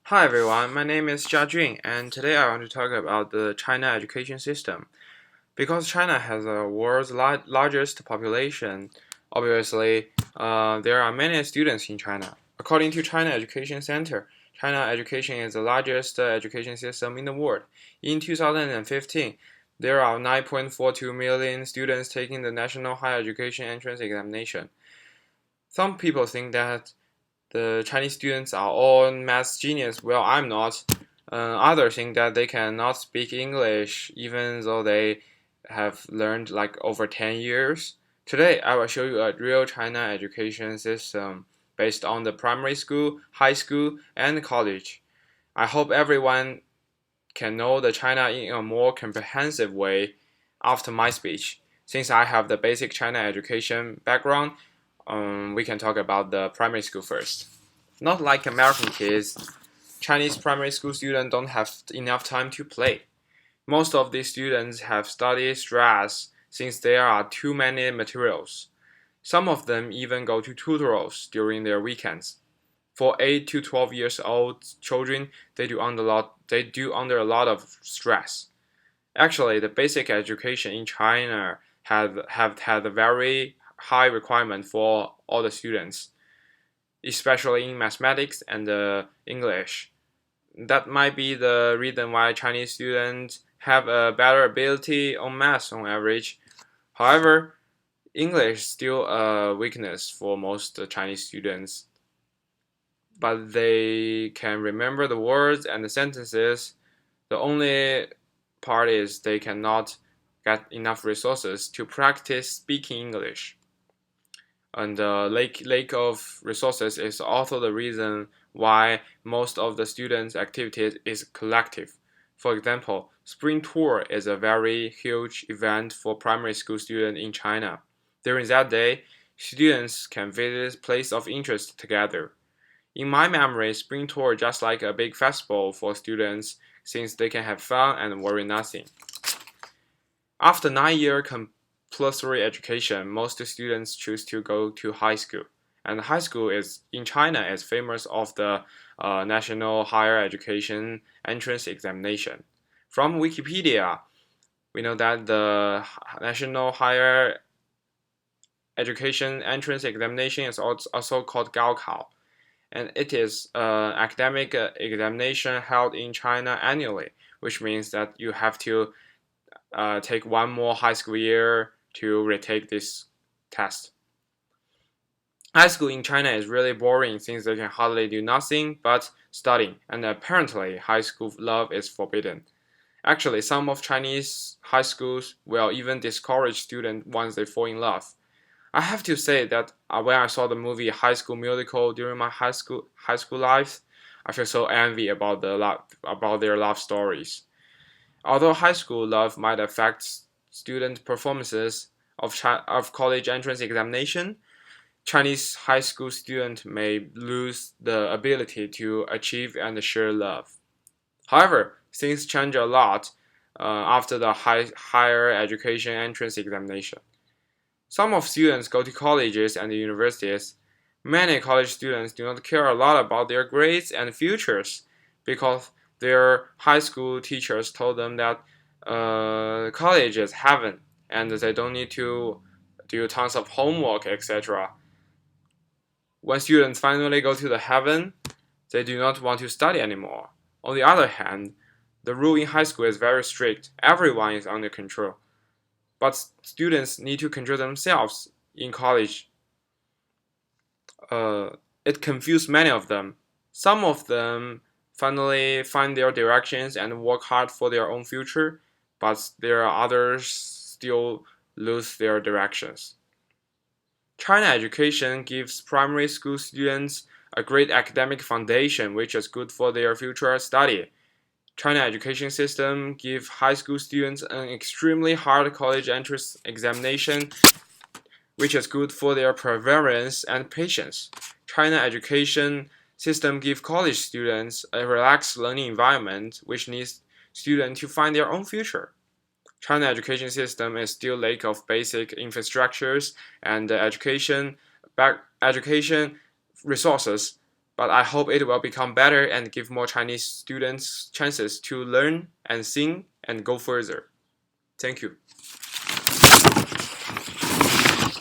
Hi everyone, my name is Jiajun, and today I want to talk about the China education system. Because China has the world's largest population, obviously, there are many students in China. According to China Education Center, China education is the largest education system in the world. In 2015, there are 9.42 million students taking the National Higher Education Entrance Examination. Some people think that the Chinese students are all math genius. Well, I'm not. Others think that they cannot speak English even though they have learned like over 10 years. Today, I will show you a real China education system based on the primary school, high school, and college. I hope everyone can know the China in a more comprehensive way after my speech. Since I have the basic China education background, we can talk about the primary school first. Not like American kids, Chinese primary school students don't have enough time to play. Most of these students have study stress since there are too many materials. Some of them even go to tutorials during their weekends. For 8 to 12 years old children, they do under a lot of stress. Actually, the basic education in China have had a very high requirement for all the students, especially in mathematics and English. That might be the reason why Chinese students have a better ability on math on average. However, English is still a weakness for most Chinese students, but they can remember the words and the sentences. The only part is they cannot get enough resources to practice speaking English. And the lack of resources is also the reason why most of the students' activities is collective. For example, spring tour is a very huge event for primary school students in China. During that day, students can visit places of interest together. In my memory, spring tour is just like a big festival for students since they can have fun and worry nothing. After 9 year compulsory education, most students choose to go to high school. And high school is in China is famous of the National Higher Education Entrance Examination. From Wikipedia, we know that the National Higher Education Entrance Examination is also called Gaokao, and it is an academic examination held in China annually, which means that you have to take one more high school year to retake this test. High school in China is really boring since they can hardly do nothing but studying, and apparently high school love is forbidden. Actually, some of Chinese high schools will even discourage students once they fall in love. I have to say that when I saw the movie High School Musical during my high school life, I feel so envy about about their love stories. Although high school love might affect student performances of college entrance examination, Chinese high school students may lose the ability to achieve and share love. However, things change a lot after the higher education entrance examination. Some of students go to colleges and universities. Many college students do not care a lot about their grades and futures because their high school teachers told them that college is heaven and they don't need to do tons of homework, etc. When students finally go to the heaven, they do not want to study anymore. On the other hand, the rule in high school is very strict. Everyone is under control. But students need to control themselves in college. Uh, it confused many of them. Some of them finally find their directions and work hard for their own future, but there are others still lose their directions. China education gives primary school students a great academic foundation which is good for their future study. China education system give high school students an extremely hard college entrance examination which is good for their perseverance and patience. China education system give college students a relaxed learning environment which needs students to find their own future. China education system is still lack of basic infrastructures and education resources. but I hope it will become better and give more Chinese students chances to learn and sing and go further. Thank you.